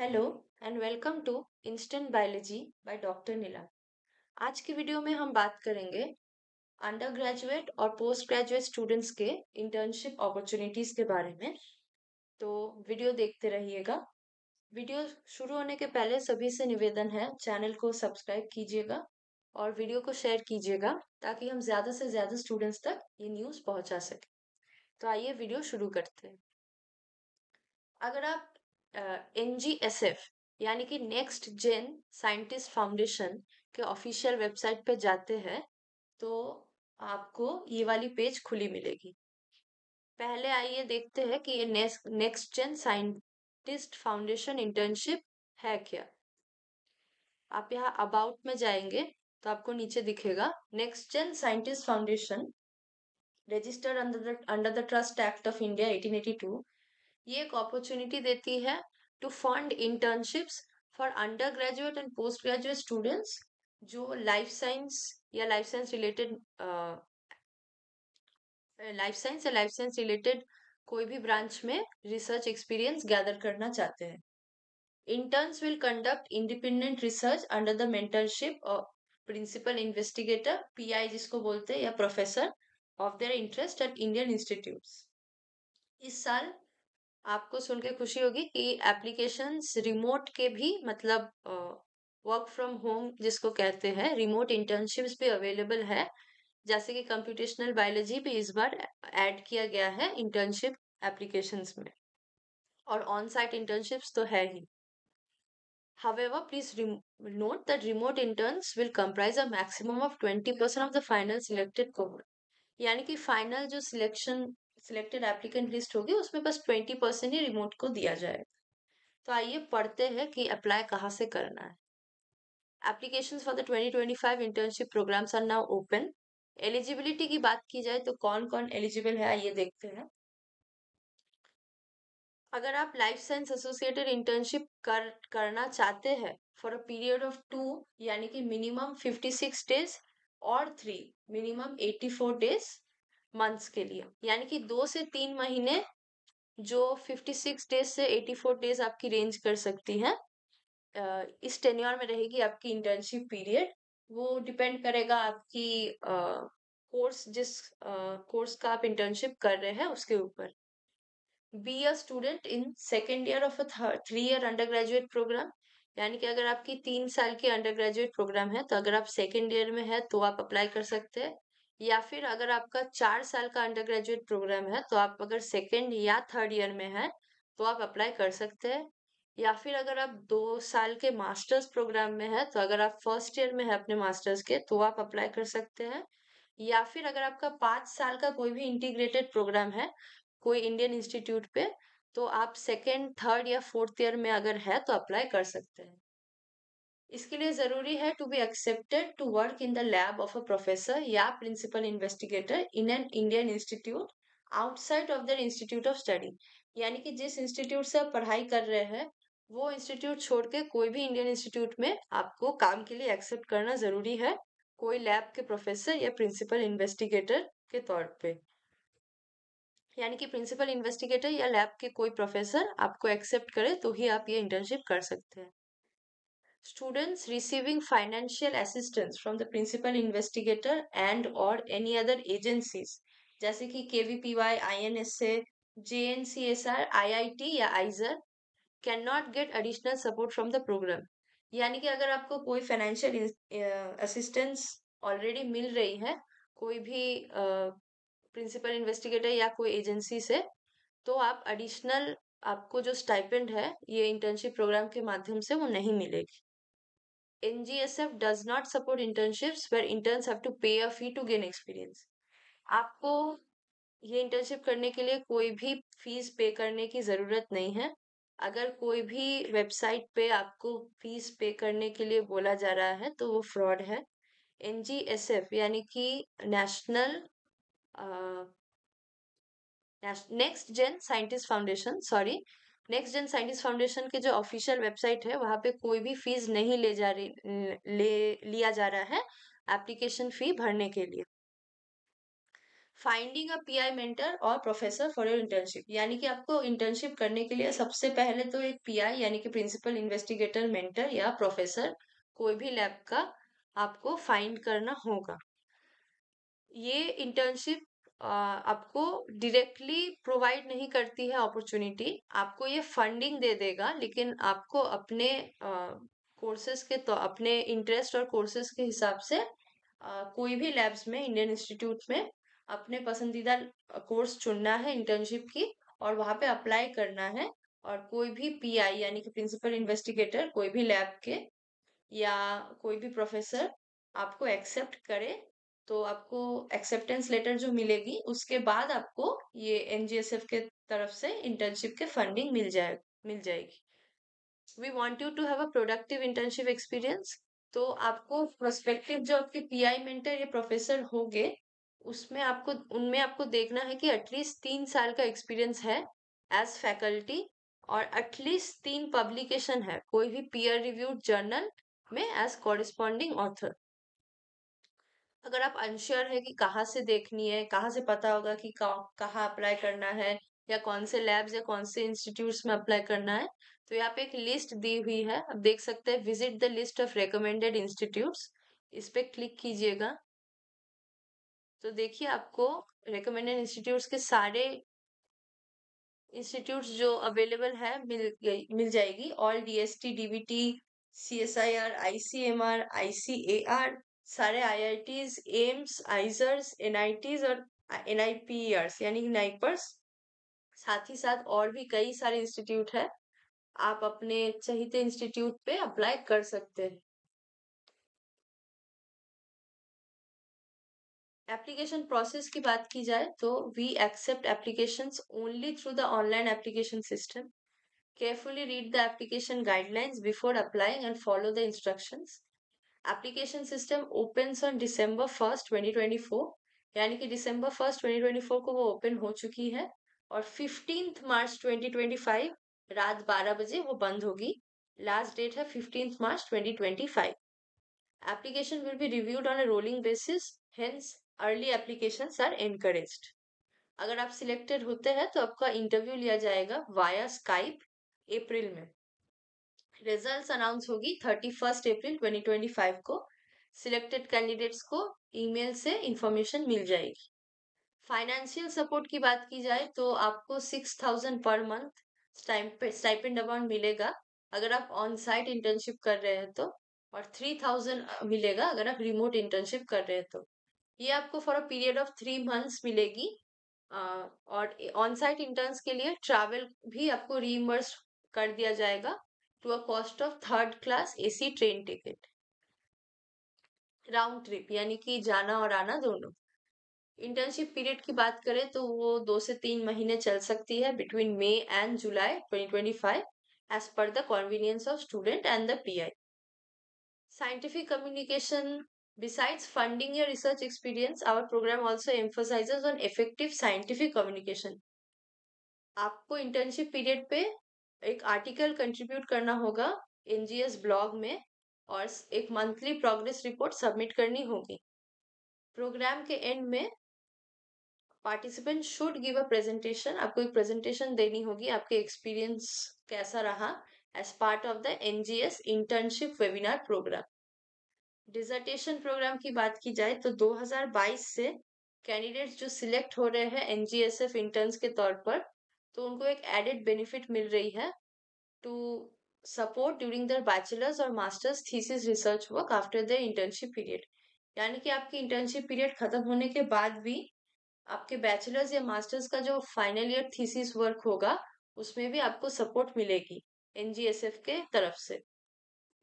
Hello and welcome to Instant Biology by doctor Neela. आज की video में हम बात करेंगे अंडर ग्रेजुएट और पोस्ट ग्रेजुएट स्टूडेंट्स के इंटर्नशिप अपॉर्चुनिटीज के बारे में। तो वीडियो देखते रहिएगा। वीडियो शुरू होने के पहले सभी से निवेदन है, चैनल को सब्सक्राइब कीजिएगा और वीडियो को शेयर कीजिएगा ताकि हम ज़्यादा से ज़्यादा स्टूडेंट्स तक ये न्यूज़ पहुंचा सकें। तो आइए वीडियो शुरू करते हैं। अगर आप NGSF यानी कि नेक्स्ट जेन साइंटिस्ट फाउंडेशन के ऑफिशियल वेबसाइट पे जाते हैं तो आपको ये वाली पेज खुली मिलेगी। पहले आइए देखते हैं कि ये next gen scientist foundation internship है क्या। आप यहाँ अबाउट में जाएंगे तो आपको नीचे दिखेगा next gen scientist foundation registered under the trust act of India 1882। ये एक अपॉर्चुनिटी देती है to fund internships for under graduate and post graduate students जो लाइफ साइंस रिलेटेड कोई भी ब्रांच में रिसर्च एक्सपीरियंस गैदर करना चाहते हैं। Interns will conduct independent research under the mentorship of principal investigator PI जिसको बोलते हैं या professor of their interest at Indian institutes. इस साल आपको सुन के खुशी होगी कि एप्लीकेशंस रिमोट के भी मतलब वर्क फ्रॉम होम जिसको कहते हैं रिमोट इंटर्नशिप्स भी अवेलेबल है। जैसे कि कंप्यूटेशनल बायोलॉजी भी इस बार ऐड किया गया है इंटर्नशिप एप्लीकेशंस में, और ऑन साइट इंटर्नशिप्स तो है ही। However, please note that remote interns will comprise a maximum of 20% of the final selected cohort। यानी कि फाइनल जो सिलेक्टेड एप्लीकेंट लिस्ट होगी उसमें बस 20% ही रिमोट को दिया जाएगा। तो आइए पढ़ते हैं कि अप्लाई कहाँ से करना है। Applications for the 2025 internship programmes are now open. Eligibility की बात की जाए तो कौन कौन एलिजिबल है आइए देखते हैं। अगर आप लाइफ साइंस एसोसिएटेड इंटर्नशिप करना चाहते हैं फॉर अ पीरियड ऑफ 2 यानी कि मिनिमम 56 डेज और 3 मिनिमम 84 डेज मंथ्स के लिए, यानी कि 2 से 3 महीने जो 56 डेज से 84 डेज आपकी रेंज कर सकती है। इस टेन्योर में रहेगी आपकी इंटर्नशिप पीरियड। वो डिपेंड करेगा आपकी कोर्स जिस कोर्स का आप इंटर्नशिप कर रहे हैं उसके ऊपर। Be a student in second year of a 3 year under graduate programme, यानी कि अगर आपकी 3 साल की अंडर ग्रेजुएट प्रोग्राम है तो अगर आप सेकेंड ईयर में है तो आप अप्लाई कर सकते हैं। या फिर अगर आपका 4 साल का अंडर ग्रेजुएट प्रोग्राम है तो आप अगर सेकेंड या थर्ड ईयर में है तो आप अप्लाई कर सकते हैं। या फिर अगर आप 2 साल के मास्टर्स प्रोग्राम में है तो अगर आप फर्स्ट ईयर में है अपने मास्टर्स के तो आप अप्लाई कर सकते हैं। या फिर अगर आपका 5 साल का कोई भी इंटीग्रेटेड प्रोग्राम है कोई इंडियन इंस्टीट्यूट पे तो आप सेकेंड थर्ड या फोर्थ ईयर में अगर है तो अप्लाई कर सकते हैं। इसके लिए जरूरी है to be accepted to work in the lab of a professor या principal investigator in an Indian institute outside of their institute of study. यानी कि जिस इंस्टीट्यूट से आप पढ़ाई कर रहे हैं वो इंस्टीट्यूट छोड़ के कोई भी इंडियन इंस्टीट्यूट में आपको काम के लिए एक्सेप्ट करना जरूरी है, कोई लैब के प्रोफेसर या प्रिंसिपल इन्वेस्टिगेटर के तौर पे। यानी कि प्रिंसिपल इन्वेस्टिगेटर या लैब के कोई प्रोफेसर आपको एक्सेप्ट करे तो ही आप ये इंटर्नशिप कर सकते हैं। Students receiving financial assistance from the principal investigator and और एनी अदर एजेंसीज जैसे कि KVPY, INSA, JNCSR, IIT या IISER can not get additional support from the programme. यानी कि अगर आपको कोई फाइनेंशियल असिस्टेंस ऑलरेडी मिल रही है कोई भी प्रिंसिपल इन्वेस्टिगेटर या कोई एजेंसी से, तो आप एडिशनल आपको जो स्टाइपेंड है ये इंटर्नशिप प्रोग्राम के माध्यम से वो नहीं मिलेगी। NGSF does not support internships where interns have to pay a fee to gain experience। आपको ये इंटर्नशिप करने के लिए कोई भी फीस पे करने की जरूरत नहीं है। अगर कोई भी वेबसाइट पे आपको फीस पे करने के लिए बोला जा रहा है तो वो फ्रॉड है। NGSF यानी कि national next gen scientist foundation next gen scientist foundation के जो ऑफिशियल वेबसाइट है वहां पे कोई भी फीस नहीं लिया जा रहा है एप्लीकेशन फी भरने के लिए। फाइंडिंग अ पीआई मेंटर और प्रोफेसर फॉर योर इंटर्नशिप, यानी कि आपको इंटर्नशिप करने के लिए सबसे पहले तो एक पीआई यानी कि प्रिंसिपल इन्वेस्टिगेटर मेंटर या प्रोफेसर कोई भी लैब का आपको फाइंड करना होगा। ये इंटर्नशिप आपको डायरेक्टली प्रोवाइड नहीं करती है अपॉर्चुनिटी, आपको ये फंडिंग दे देगा, लेकिन आपको अपने कोर्सेज के तो अपने इंटरेस्ट और कोर्सेज के हिसाब से कोई भी लैब्स में इंडियन इंस्टीट्यूट में अपने पसंदीदा कोर्स चुनना है इंटर्नशिप की और वहां पे अप्लाई करना है। और कोई भी पीआई यानी कि प्रिंसिपल इन्वेस्टिगेटर कोई भी लैब के या कोई भी प्रोफेसर आपको एक्सेप्ट करे तो आपको एक्सेप्टेंस लेटर जो मिलेगी उसके बाद आपको ये एनजीएसएफ के तरफ से इंटर्नशिप के फंडिंग मिल जाएगी। We want you to have a productive internship experience. तो आपको प्रोस्पेक्टिव जो आपके पीआई मेंटर या प्रोफेसर होंगे उनमें आपको देखना है कि एटलीस्ट 3 साल का एक्सपीरियंस है एज फैकल्टी और एटलीस्ट 3 पब्लिकेशन है कोई भी पीयर रिव्यूड जर्नल में एज कॉरेस्पॉन्डिंग ऑथर। अगर आप अनश्योर है कि कहाँ से देखनी है, कहाँ से पता होगा कि कहाँ अप्लाई करना है या कौन से लैब्स या कौन से इंस्टीट्यूट्स में अप्लाई करना है, तो यहाँ पे एक लिस्ट दी हुई है, आप देख सकते हैं visit the list of recommended institutes, इस पे क्लिक कीजिएगा। तो देखिए आपको रिकमेंडेड इंस्टीट्यूट्स के सारे इंस्टीट्यूट्स जो अवेलेबल है मिल जाएगी। All DST, DVT, CSIR, ICMR, ICAR, सारे आईआईटीज, एम्स, आइजर्स, एनआईटीज और एनआईपीआरस यानी नाइपर्स, साथ ही साथ और भी कई सारे इंस्टीट्यूट है। आप अपने चहीते इंस्टीट्यूट पे अप्लाई कर सकते हैं। एप्लीकेशन प्रोसेस की बात की जाए तो we accept applications only through the online application system. Carefully read the application guidelines before applying and follow the instructions. Application system opens on December 1st, 2024, यानी कि December 1st, 2024 को वो ओपन हो चुकी है और 15th March 2025 रात 12 बजे वो बंद होगी। लास्ट डेट है 15th March 2025। Application will be reviewed on a rolling basis, hence early applications are encouraged. अगर आप सिलेक्टेड होते हैं तो आपका इंटरव्यू लिया जाएगा वाया स्काइप अप्रैल में। रिजल्ट्स अनाउंस होगी 31 अप्रैल 2025 को। सिलेक्टेड कैंडिडेट्स को ईमेल से इंफॉर्मेशन मिल जाएगी। फाइनेंशियल सपोर्ट की बात की जाए तो आपको 6,000 पर मंथ स्टाइपेंड अमाउंट मिलेगा अगर आप ऑन साइट इंटर्नशिप कर रहे हैं तो, और 3,000 मिलेगा अगर आप रिमोट इंटर्नशिप कर रहे हैं तो। ये आपको for a period of 3 months मिलेगी। और ऑन साइट इंटर्न्स के लिए ट्रैवल भी आपको रीइंबर्स कर दिया जाएगा to a cost of 3rd class AC train ticket round trip, यानी कि जाना और आना दोनों। इंटर्नशिप पीरियड की बात करें तो वो 2 से 3 महीने चल सकती है between May and July 2025 as per the convenience of student and the PI. Scientific communication. Besides funding your research experience, our program also emphasizes on effective scientific communication. आपको इंटर्नशिप पीरियड पे एक आर्टिकल कंट्रीब्यूट करना होगा NGS blog में और एक monthly progress report submit करनी होगी। प्रोग्राम के एंड में participant should give a presentation, आपको एक प्रेजेंटेशन देनी होगी आपके एक्सपीरियंस कैसा रहा as part of the NGS internship webinar programme. Dissertation programme की बात की जाए तो 2022 से कैंडिडेट्स जो सिलेक्ट हो रहे हैं एनजीएसएफ इंटर्न्स के तौर पर, तो उनको एक एडेड बेनिफिट मिल रही है to support during their bachelor's और master's thesis research work after their internship period. यानी कि आपकी इंटर्नशिप पीरियड खत्म होने के बाद भी आपके बैचलर्स या मास्टर्स का जो फाइनल ईयर थीसिस वर्क होगा उसमें भी आपको सपोर्ट मिलेगी एनजीएसएफ के तरफ से।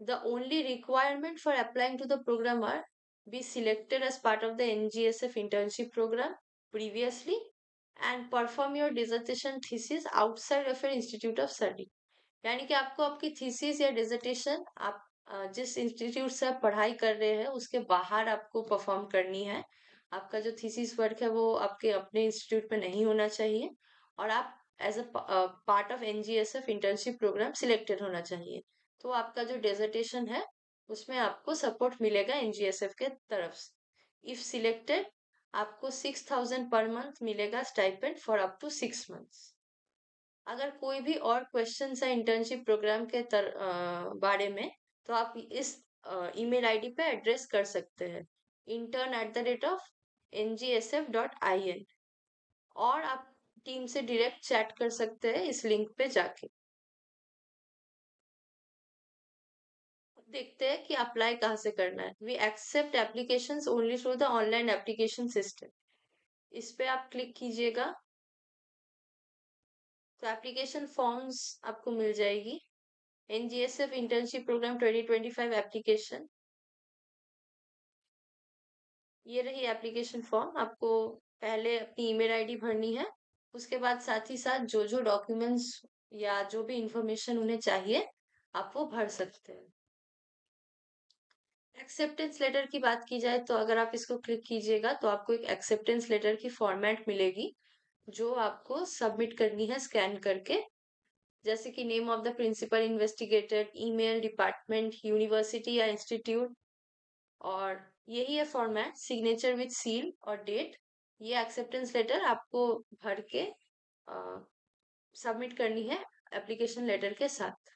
The only requirement for applying to the program are be selected as part of the NGSF internship program previously and perform your dissertation thesis outside of your institute of study. यानी कि आपको आपकी thesis या dissertation आप जिस institute से आप पढ़ाई कर रहे हैं उसके बाहर आपको परफॉर्म करनी है। आपका जो थीसिस वर्क है वो आपके अपने इंस्टीट्यूट में नहीं होना चाहिए और आप as a part of NGSF internship programme selected होना चाहिए। तो आपका जो डिसर्टेशन है उसमें आपको सपोर्ट मिलेगा एनजीएसएफ के तरफ से। इफ सिलेक्टेड आपको 6,000 पर मंथ मिलेगा stipend for up to 6 months. अगर कोई भी और क्वेश्चन है इंटर्नशिप प्रोग्राम के बारे में, तो आप इस ईमेल आईडी पे एड्रेस कर सकते हैं, intern@ngsf.in, और आप टीम से डायरेक्ट चैट कर सकते हैं इस लिंक पे जाके। देखते हैं कि अप्लाई कहाँ से करना है। We accept applications only through the online application system. इस पे आप क्लिक कीजिएगा तो एप्लीकेशन फॉर्म्स आपको मिल जाएगी। एनजीएसएफ इंटर्नशिप प्रोग्राम 2025 एप्लीकेशन, ये रही एप्लीकेशन फॉर्म। आपको पहले अपनी ईमेल आईडी भरनी है, उसके बाद साथ ही साथ जो जो डॉक्यूमेंट्स या जो भी इंफॉर्मेशन उन्हें चाहिए आप वो भर सकते हैं। एक्सेप्टेंस लेटर की बात की जाए तो अगर आप इसको क्लिक कीजिएगा तो आपको एक एक्सेप्टेंस लेटर की फॉर्मेट मिलेगी जो आपको सबमिट करनी है स्कैन करके, जैसे कि name of the principal investigator, email, department, university या इंस्टीट्यूट, और यही है फॉर्मेट, सिग्नेचर विद सील और डेट। ये एक्सेप्टेंस लेटर आपको भर के सबमिट करनी है एप्लीकेशन लेटर के साथ।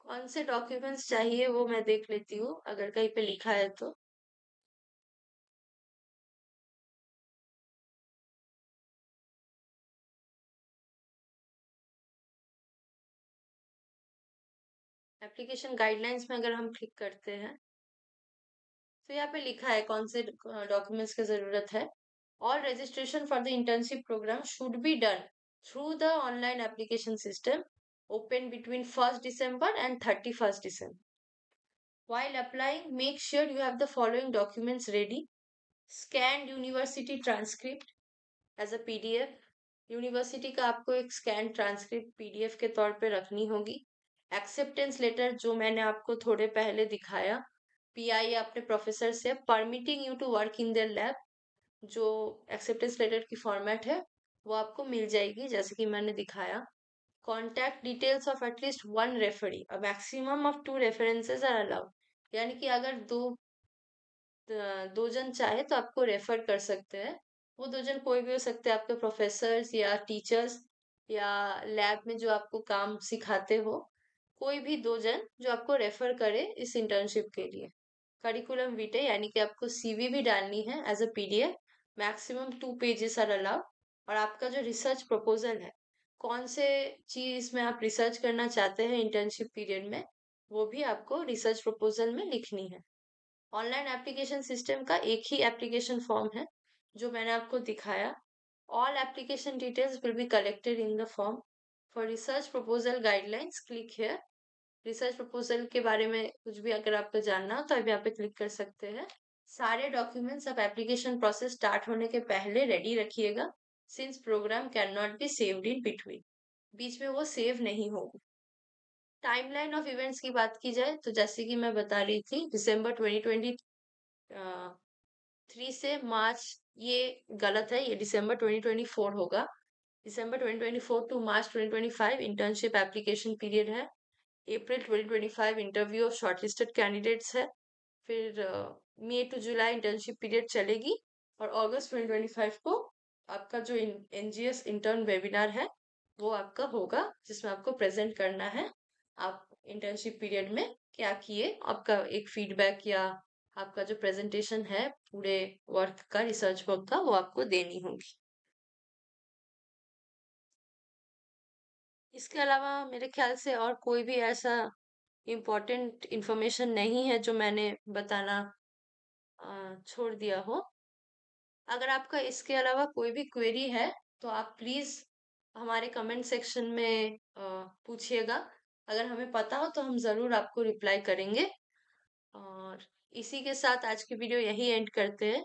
कौन से डॉक्यूमेंट्स चाहिए वो मैं देख लेती हूँ अगर कहीं पे लिखा है तो। एप्लीकेशन गाइडलाइंस में अगर हम क्लिक करते हैं तो यहाँ पे लिखा है कौन से डॉक्यूमेंट्स की जरूरत है। All registration for the internship programme should be done through the online application system open between 1 December and 31 December. While applying, make sure you have the following documents ready: scanned university transcript as a PDF। University का आपको एक scan transcript PDF के तौर पे रखनी होगी। Acceptance letter जो मैंने आपको थोड़े पहले दिखाया, पीआई अपने प्रोफेसर से permitting you to work in their lab, जो एक्सेप्टेंस लेटर की फॉर्मेट है वो आपको मिल जाएगी जैसे कि मैंने दिखाया। Contact details of at least one referee, a maximum of 2 references are allowed, यानी कि अगर दो जन चाहे तो आपको रेफर कर सकते हैं। वो दो जन कोई भी हो सकते हैं, आपके प्रोफेसर्स या टीचर्स या लैब में जो आपको काम सिखाते हो, कोई भी दो जन जो आपको रेफर करे इस इंटर्नशिप के लिए। करिकुलम विटे, यानी कि आपको सीवी भी डालनी है as a PDF, maximum 2 pages are allowed. और आपका जो रिसर्च प्रपोजल है, कौन से चीज में आप रिसर्च करना चाहते हैं इंटर्नशिप पीरियड में, वो भी आपको रिसर्च प्रपोजल में लिखनी है। ऑनलाइन एप्लीकेशन सिस्टम का एक ही एप्लीकेशन फॉर्म है जो मैंने आपको दिखाया। All application details will be collected in the form. For research proposal guidelines click here. Research proposal के बारे में कुछ भी अगर आपको जानना हो तो आप यहाँ पे क्लिक कर सकते हैं। सारे डॉक्यूमेंट्स आप एप्लीकेशन प्रोसेस स्टार्ट होने के पहले रेडी रखिएगा, since programme can not be saved in between, बीच में वो सेव नहीं होगी। टाइमलाइन ऑफ इवेंट्स की बात की जाए तो जैसे कि मैं बता रही थी, दिसंबर 2023 से मार्च, ये गलत है, ये दिसंबर 2024 होगा। December 2024 to March 2025 internship application period है। April 2025 interview of shortlisted candidates है। फिर May to July internship period चलेगी, और अगस्त 2025 को आपका जो एनजीएस इंटर्न वेबिनार है वो आपका होगा, जिसमें आपको प्रेजेंट करना है आप इंटर्नशिप पीरियड में क्या किए। आपका एक फीडबैक या आपका जो प्रेजेंटेशन है पूरे वर्क का, रिसर्च वर्क का, वो आपको देनी होगी। इसके अलावा मेरे ख्याल से और कोई भी ऐसा इम्पोर्टेंट इंफॉर्मेशन नहीं है जो मैंने बताना छोड़ दिया हो। अगर आपका इसके अलावा कोई भी क्वेरी है तो आप प्लीज हमारे कमेंट सेक्शन में पूछिएगा। अगर हमें पता हो तो हम जरूर आपको रिप्लाई करेंगे। और इसी के साथ आज की वीडियो यही एंड करते हैं।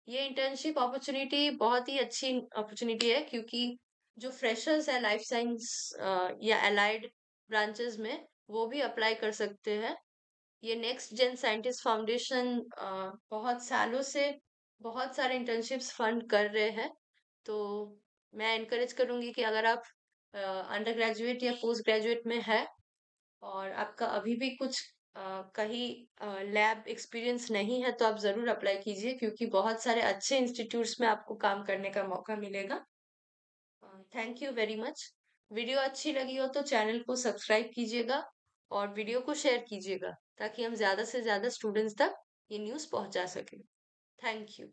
ये इंटर्नशिप अपॉर्चुनिटी बहुत ही अच्छी अपॉर्चुनिटी है, क्योंकि जो फ्रेशर्स है लाइफ साइंस या अलाइड ब्रांचेस में, वो भी अप्लाई कर सकते हैं। ये नेक्स्ट जेन साइंटिस्ट फाउंडेशन बहुत सालों से बहुत सारे इंटर्नशिप्स फंड कर रहे हैं। तो मैं इनकरेज करूंगी कि अगर आप अंडर ग्रेजुएट या पोस्ट ग्रेजुएट में है और आपका अभी भी कुछ कहीं लैब एक्सपीरियंस नहीं है तो आप ज़रूर अप्लाई कीजिए, क्योंकि बहुत सारे अच्छे इंस्टीट्यूट्स में आपको काम करने का मौका मिलेगा। Thank you very much. Video अच्छी लगी हो तो चैनल को सब्सक्राइब कीजिएगा और वीडियो को शेयर कीजिएगा, ताकि हम ज़्यादा से ज़्यादा स्टूडेंट्स तक ये न्यूज़ पहुंचा सकें। Thank you.